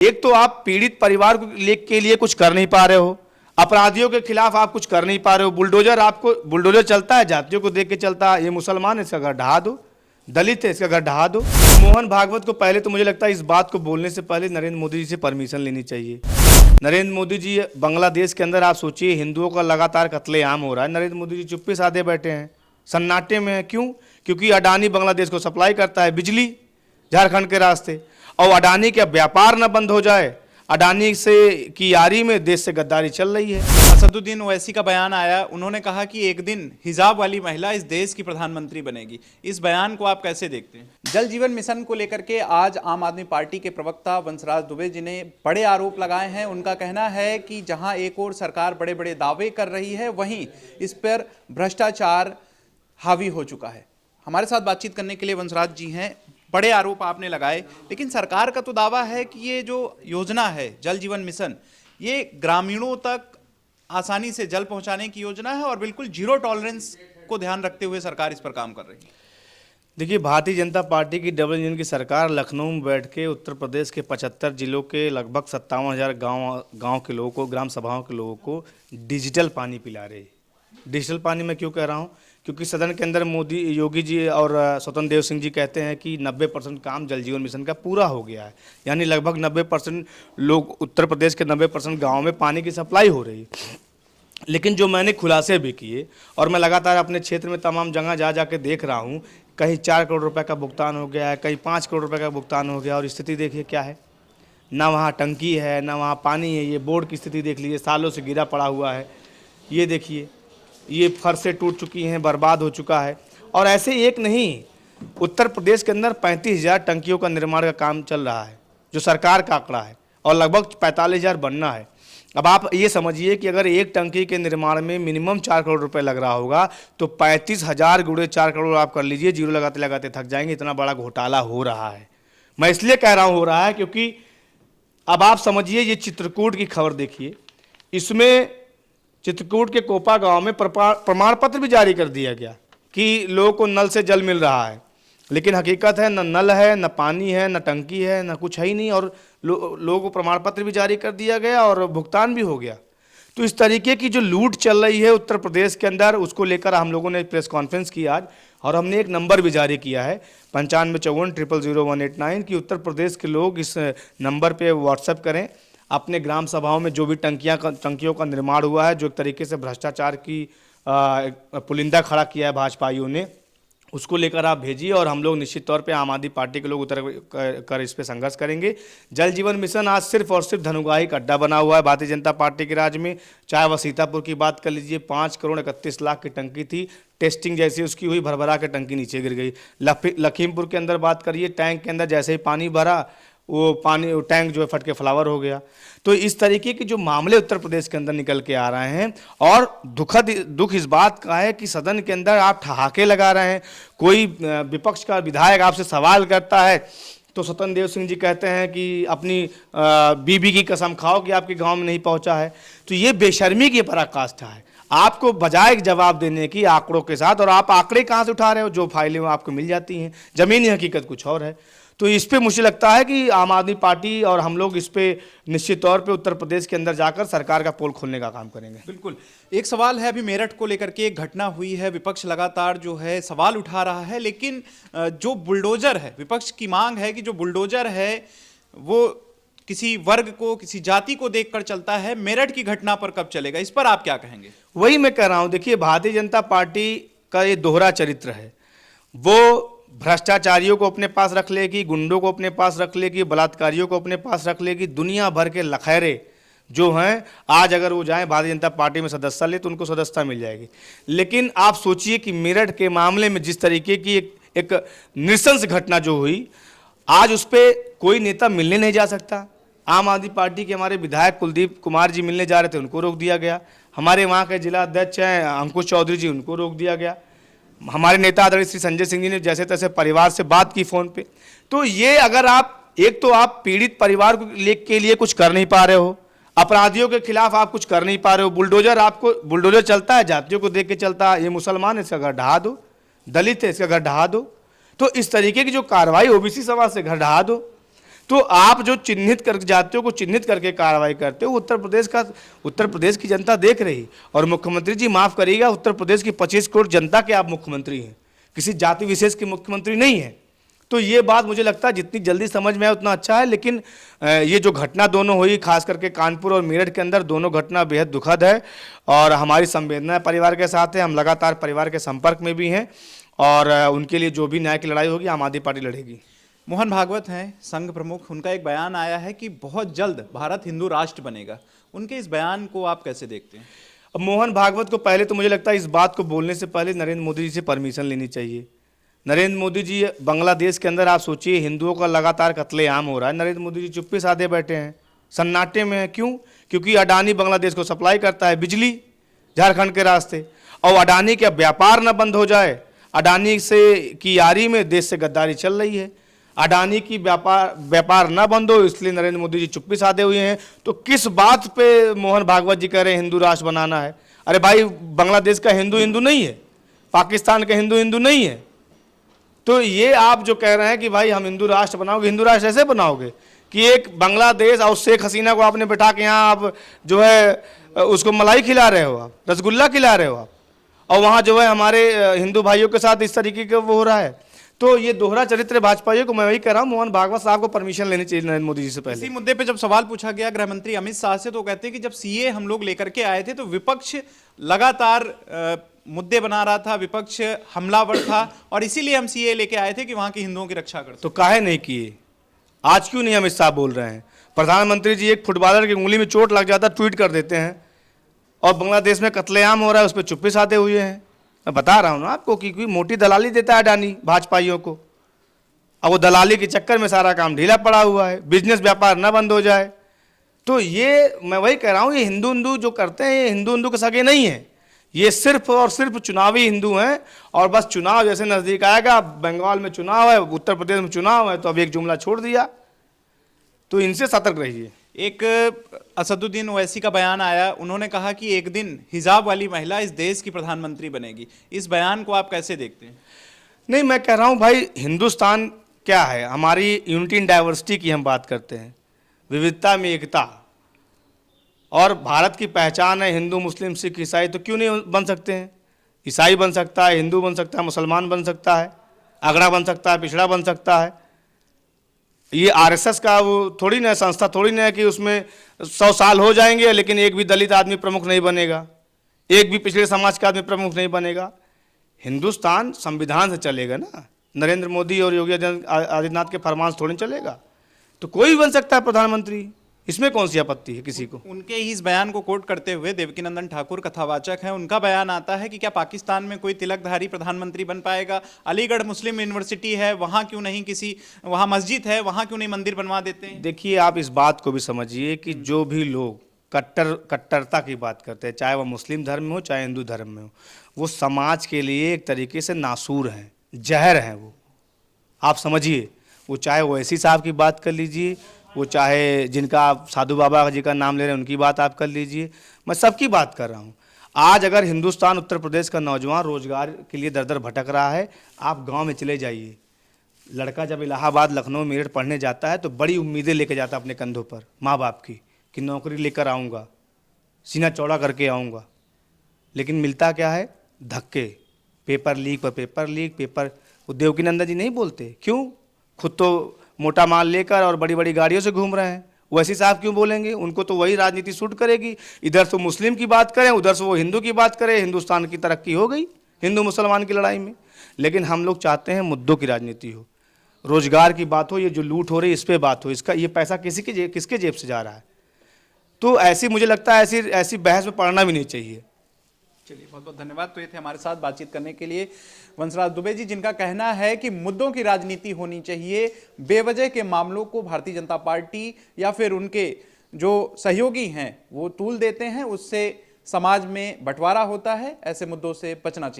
एक तो आप पीड़ित परिवार के लिए कुछ कर नहीं पा रहे हो, अपराधियों के खिलाफ आप कुछ कर नहीं पा रहे हो। बुलडोजर चलता है, जातियों को देख के चलता है। ये मुसलमान है, इसका घर ढहा दो, दलित है, इसका घर ढहा दो। मोहन भागवत को पहले तो मुझे लगता है इस बात को बोलने से पहले नरेंद्र मोदी जी से परमिशन लेनी चाहिए। नरेंद्र मोदी जी बांग्लादेश के अंदर आप सोचिए हिंदुओं का लगातार कत्लेआम हो रहा है, नरेंद्र मोदी जी चुप्पे साधे बैठे हैं, सन्नाटे में हैं। क्यों? क्योंकि अडानी बांग्लादेश को सप्लाई करता है बिजली झारखंड के रास्ते, और अडानी का व्यापार न बंद हो जाए, अडानी से की यारी में देश से गद्दारी चल रही है। असदुद्दीन ओवैसी का बयान आया, उन्होंने कहा कि एक दिन हिजाब वाली महिला इस देश की प्रधानमंत्री बनेगी। इस बयान को आप कैसे देखते हैं? जल जीवन मिशन को लेकर के आज आम आदमी पार्टी के प्रवक्ता वंशराज दुबे जी ने बड़े आरोप लगाए हैं। उनका कहना है कि जहां एक और सरकार बड़े बड़े दावे कर रही है, वहीं इस पर भ्रष्टाचार हावी हो चुका है। हमारे साथ बातचीत करने के लिए वंशराज जी हैं। बड़े आरोप आपने लगाए, लेकिन सरकार का तो दावा है कि ये जो योजना है जल जीवन मिशन, ये ग्रामीणों तक आसानी से जल पहुंचाने की योजना है और बिल्कुल जीरो टॉलरेंस को ध्यान रखते हुए सरकार इस पर काम कर रही है। देखिए, भारतीय जनता पार्टी की डबल इंजन की सरकार लखनऊ में बैठ के उत्तर प्रदेश के 75 जिलों के लगभग 57,000 गांव के लोगों को, ग्राम सभाओं के लोगों को डिजिटल पानी पिला रही है। डिजिटल पानी मैं क्यों कह रहा हूँ? क्योंकि सदन के अंदर योगी जी और स्वतंत्र देव सिंह जी कहते हैं कि 90% काम जल जीवन मिशन का पूरा हो गया है, यानी लगभग 90% लोग, उत्तर प्रदेश के 90% गाँव में पानी की सप्लाई हो रही है। लेकिन जो मैंने खुलासे भी किए और मैं लगातार अपने क्षेत्र में तमाम जगह जा के देख रहा हूँ, कहीं 4 करोड़ रुपए का भुगतान हो गया है, कहीं 5 करोड़ रुपए का भुगतान हो गया, और स्थिति देखिए क्या है। ना वहाँ टंकी है, ना वहाँ पानी है। ये बोर्ड की स्थिति देख लीजिए, सालों से गिरा पड़ा हुआ है। ये देखिए, ये फर्शें टूट चुकी हैं, बर्बाद हो चुका है। और ऐसे एक नहीं, उत्तर प्रदेश के अंदर 35,000 टंकियों का निर्माण का काम चल रहा है, जो सरकार का आंकड़ा है, और लगभग 45,000 बनना है। अब आप ये समझिए कि अगर एक टंकी के निर्माण में मिनिमम 4 करोड़ रुपए लग रहा होगा, तो 35,000 गुणे 4 करोड़ आप कर लीजिए, जीरो लगाते लगाते थक जाएंगे। इतना बड़ा घोटाला हो रहा है। मैं इसलिए कह रहा हूँ हो रहा है क्योंकि अब आप समझिए, ये चित्रकूट की खबर देखिए, इसमें चित्रकूट के कोपा गांव में प्रमाण पत्र भी जारी कर दिया गया कि लोगों को नल से जल मिल रहा है, लेकिन हकीकत है न नल है, न पानी है, न टंकी है, न कुछ है ही नहीं, और लोगों को प्रमाण पत्र भी जारी कर दिया गया और भुगतान भी हो गया। तो इस तरीके की जो लूट चल रही है उत्तर प्रदेश के अंदर, उसको लेकर हम लोगों ने प्रेस कॉन्फ्रेंस की आज, और हमने एक नंबर भी जारी किया है 9554000189 की उत्तर प्रदेश के लोग इस नंबर पे व्हाट्सएप करें अपने ग्राम सभाओं में जो भी टंकियों का निर्माण हुआ है, जो एक तरीके से भ्रष्टाचार की पुलिंदा खड़ा किया है भाजपाइयों ने, उसको लेकर आप भेजिए, और हम लोग निश्चित तौर पे आम आदमी पार्टी के लोग उतर कर इस पे संघर्ष करेंगे। जल जीवन मिशन आज सिर्फ और सिर्फ धनुगाही का अड्डा बना हुआ है भारतीय जनता पार्टी के राज में। चाहे वह सीतापुर की बात कर लीजिए, 5 करोड़ 31 लाख की टंकी थी, टेस्टिंग जैसी उसकी हुई, भरभरा के टंकी नीचे गिर गई। लखीमपुर के अंदर बात करिए, टैंक के अंदर जैसे ही पानी भरा, वो टैंक जो है फट के फ्लावर हो गया। तो इस तरीके के जो मामले उत्तर प्रदेश के अंदर निकल के आ रहे हैं, और दुख इस बात का है कि सदन के अंदर आप ठहाके लगा रहे हैं। कोई विपक्ष का विधायक आपसे सवाल करता है तो स्वतंत्र देव सिंह जी कहते हैं कि अपनी बीबी की कसम खाओ कि आपके गांव में नहीं पहुंचा है। तो ये बेशर्मी की पराकाष्ठा है। आपको बजाय जवाब देने की आंकड़ों के साथ, और आप आंकड़े कहाँ से उठा रहे हो? जो फाइलें आपको मिल जाती हैं, जमीनी हकीकत कुछ और है। तो इस पे मुझे लगता है कि आम आदमी पार्टी और हम लोग इस पे निश्चित तौर पे उत्तर प्रदेश के अंदर जाकर सरकार का पोल खोलने का काम करेंगे। बिल्कुल। एक सवाल है, अभी मेरठ को लेकर के एक घटना हुई है, विपक्ष लगातार जो है सवाल उठा रहा है, लेकिन जो बुलडोजर है, विपक्ष की मांग है कि जो बुलडोजर है वो किसी वर्ग को, किसी जाति को देखकर चलता है। मेरठ की घटना पर कब चलेगा, इस पर आप क्या कहेंगे? वही मैं कह रहा हूं, देखिए, भारतीय जनता पार्टी का ये दोहरा चरित्र है। वो भ्रष्टाचारियों को अपने पास रख लेगी, गुंडों को अपने पास रख लेगी, बलात्कारियों को अपने पास रख लेगी। दुनिया भर के लखैरे जो हैं, आज अगर वो जाएं भारतीय जनता पार्टी में सदस्यता ले तो उनको सदस्यता मिल जाएगी। लेकिन आप सोचिए कि मेरठ के मामले में जिस तरीके की एक नृशंस घटना जो हुई, आज उस पर कोई नेता मिलने नहीं जा सकता। आम आदमी पार्टी के हमारे विधायक कुलदीप कुमार जी मिलने जा रहे थे, उनको रोक दिया गया। हमारे वहाँ के जिला अध्यक्ष हैं अंकुश चौधरी जी, उनको रोक दिया गया। हमारे नेता आदरणीय श्री संजय सिंह जी ने जैसे तैसे परिवार से बात की फ़ोन पे। तो ये अगर आप, एक तो आप पीड़ित परिवार के लिए कुछ कर नहीं पा रहे हो, अपराधियों के खिलाफ आप कुछ कर नहीं पा रहे हो। बुलडोजर चलता है, जातियों को देख के चलता है। ये मुसलमान है, इसका घर ढहा दो, दलित है, इसका घर ढहा दो। तो इस तरीके की जो कार्रवाई ओबीसी समाज से घर ढहा दो। तो आप जो चिन्हित कर जातियों को चिन्हित करके कार्रवाई करते हो, उत्तर प्रदेश की जनता देख रही। और मुख्यमंत्री जी माफ करिएगा, उत्तर प्रदेश की 25 करोड़ जनता के आप मुख्यमंत्री हैं, किसी जाति विशेष के मुख्यमंत्री नहीं है। तो ये बात मुझे लगता है जितनी जल्दी समझ में आए उतना अच्छा है। लेकिन ये जो घटना दोनों हुई, खास करके कानपुर और मेरठ के अंदर, दोनों घटना बेहद दुखद है और हमारी संवेदनाएं परिवार के साथ है। हम लगातार परिवार के संपर्क में भी हैं और उनके लिए जो भी न्याय की लड़ाई होगी आम आदमी पार्टी लड़ेगी। मोहन भागवत हैं संघ प्रमुख, उनका एक बयान आया है कि बहुत जल्द भारत हिंदू राष्ट्र बनेगा। उनके इस बयान को आप कैसे देखते हैं? अब मोहन भागवत को पहले तो मुझे लगता है इस बात को बोलने से पहले नरेंद्र मोदी जी से परमिशन लेनी चाहिए। नरेंद्र मोदी जी, बांग्लादेश के अंदर आप सोचिए हिंदुओं का लगातार कत्लेआम हो रहा है, नरेंद्र मोदी जी चुप्पी साधे बैठे हैं, सन्नाटे में हैं। क्यों? क्योंकि अडानी बांग्लादेश को सप्लाई करता है बिजली झारखंड के रास्ते, और अडानी का व्यापार न बंद हो जाए। अडानी से की यारी में देश से गद्दारी चल रही है। अडानी की व्यापार न बंद हो, इसलिए नरेंद्र मोदी जी चुप्पी साधे हुए हैं। तो किस बात पे मोहन भागवत जी कह रहे हैं हिंदू राष्ट्र बनाना है? अरे भाई, बांग्लादेश का हिंदू हिंदू नहीं है, पाकिस्तान का हिंदू हिंदू नहीं है। तो ये आप जो कह रहे हैं कि भाई हम हिंदू राष्ट्र बनाओगे, हिंदू राष्ट्र ऐसे बनाओगे कि एक बांग्लादेश और शेख हसीना को आपने बैठा के यहाँ आप जो है उसको मलाई खिला रहे हो, आप रसगुल्ला खिला रहे हो आप, और वहाँ जो है हमारे हिंदू भाइयों के साथ इस तरीके का वो हो रहा है। तो ये दोहरा चरित्र भाजपाइयों को मैं वही कह रहा हूँ, मोहन भागवत साहब को परमिशन लेनी चाहिए नरेंद्र मोदी जी से पहले। इसी मुद्दे पे जब सवाल पूछा गया गृह मंत्री अमित शाह से, तो कहते हैं कि जब सीए हम लोग लेकर के आए थे तो विपक्ष लगातार मुद्दे बना रहा था, विपक्ष हमलावर था, और इसीलिए हम सीए लेके आए थे कि वहां के हिंदुओं की रक्षा कर। तो काहे नहीं किए? आज क्यों नहीं अमित शाह बोल रहे हैं? प्रधानमंत्री जी एक फुटबॉलर की उंगली में चोट लग जाता ट्वीट कर देते हैं, और बांग्लादेश में कत्लेआम हो रहा है उस पर चुप्पी साधे हुए हैं। मैं बता रहा हूँ ना आपको कि कोई मोटी दलाली देता है अडानी भाजपाइयों को, अब वो दलाली के चक्कर में सारा काम ढीला पड़ा हुआ है, बिजनेस व्यापार ना बंद हो जाए। तो ये मैं वही कह रहा हूँ, ये हिंदू जो करते हैं ये हिंदू के सगे नहीं है, ये सिर्फ और सिर्फ चुनावी हिंदू हैं। और बस चुनाव जैसे नज़दीक आएगा, बंगाल में चुनाव है, उत्तर प्रदेश में चुनाव है, तो अब एक जुमला छोड़ दिया। तो इनसे सतर्क रहिए। एक असदुद्दीन ओवैसी का बयान आया, उन्होंने कहा कि एक दिन हिजाब वाली महिला इस देश की प्रधानमंत्री बनेगी। इस बयान को आप कैसे देखते हैं? नहीं, मैं कह रहा हूँ भाई, हिंदुस्तान क्या है, हमारी यूनिटी इन डाइवर्सिटी की हम बात करते हैं, विविधता में एकता, और भारत की पहचान है हिंदू मुस्लिम सिख ईसाई। तो क्यों नहीं बन सकते हैं? ईसाई बन सकता है, हिंदू बन सकता है, मुसलमान बन सकता है, अगड़ा बन सकता है, पिछड़ा बन सकता है। ये आरएसएस का वो थोड़ी ना संस्था, थोड़ी ना है कि उसमें 100 साल हो जाएंगे लेकिन एक भी दलित आदमी प्रमुख नहीं बनेगा, एक भी पिछड़े समाज का आदमी प्रमुख नहीं बनेगा। हिंदुस्तान संविधान से चलेगा ना, नरेंद्र मोदी और योगी आदित्यनाथ के फरमान से थोड़ी चलेगा। तो कोई भी बन सकता है प्रधानमंत्री, इसमें कौन सी आपत्ति है किसी को? उनके ही इस बयान को कोट करते हुए देवकीनंदन ठाकुर कथावाचक हैं, उनका बयान आता है कि क्या पाकिस्तान में कोई तिलकधारी प्रधानमंत्री बन पाएगा? अलीगढ़ मुस्लिम यूनिवर्सिटी है, वहाँ क्यों नहीं किसी, वहाँ मस्जिद है, वहाँ क्यों नहीं मंदिर बनवा देते हैं? देखिए, आप इस बात को भी समझिए कि जो भी लोग कट्टरता की बात करते हैं, चाहे वह मुस्लिम धर्म में हो चाहे हिंदू धर्म में हो, वो समाज के लिए एक तरीके से नासूर हैं, जहर हैं वो। आप समझिए, वो चाहे ओवैसी साहब की बात कर लीजिए, वो चाहे जिनका आप साधु बाबा जी का नाम ले रहे हैं उनकी बात आप कर लीजिए, मैं सबकी बात कर रहा हूँ। आज अगर हिंदुस्तान उत्तर प्रदेश का नौजवान रोजगार के लिए दर दर भटक रहा है, आप गांव में चले जाइए। लड़का जब इलाहाबाद, लखनऊ, मेरठ पढ़ने जाता है तो बड़ी उम्मीदें लेके जाता है अपने कंधों पर माँ बाप की, कि नौकरी लेकर आऊँगा, सीना चौड़ा करके आऊँगा। लेकिन मिलता क्या है? धक्के, पेपर लीक पर पेपर लीक, पेपर। वो देवकीनंदन जी नहीं बोलते, क्यों? खुद तो मोटा माल लेकर और बड़ी बड़ी गाड़ियों से घूम रहे हैं। वैसी साहब क्यों बोलेंगे? उनको तो वही राजनीति सूट करेगी, इधर से मुस्लिम की बात करें, उधर से वो हिंदू की बात करें। हिंदुस्तान की तरक्की हो गई हिंदू मुसलमान की लड़ाई में। लेकिन हम लोग चाहते हैं मुद्दों की राजनीति हो, रोजगार की बात हो, ये जो लूट हो रही है इस पर बात हो, इसका ये पैसा किसके जेब से जा रहा है। तो ऐसी मुझे लगता है ऐसी बहस में पड़ना भी नहीं चाहिए। चलिए, बहुत बहुत धन्यवाद। तो ये थे हमारे साथ बातचीत करने के लिए वंशराज दुबे जी, जिनका कहना है कि मुद्दों की राजनीति होनी चाहिए, बेवजह के मामलों को भारतीय जनता पार्टी या फिर उनके जो सहयोगी हैं वो तूल देते हैं, उससे समाज में बंटवारा होता है, ऐसे मुद्दों से बचना चाहिए।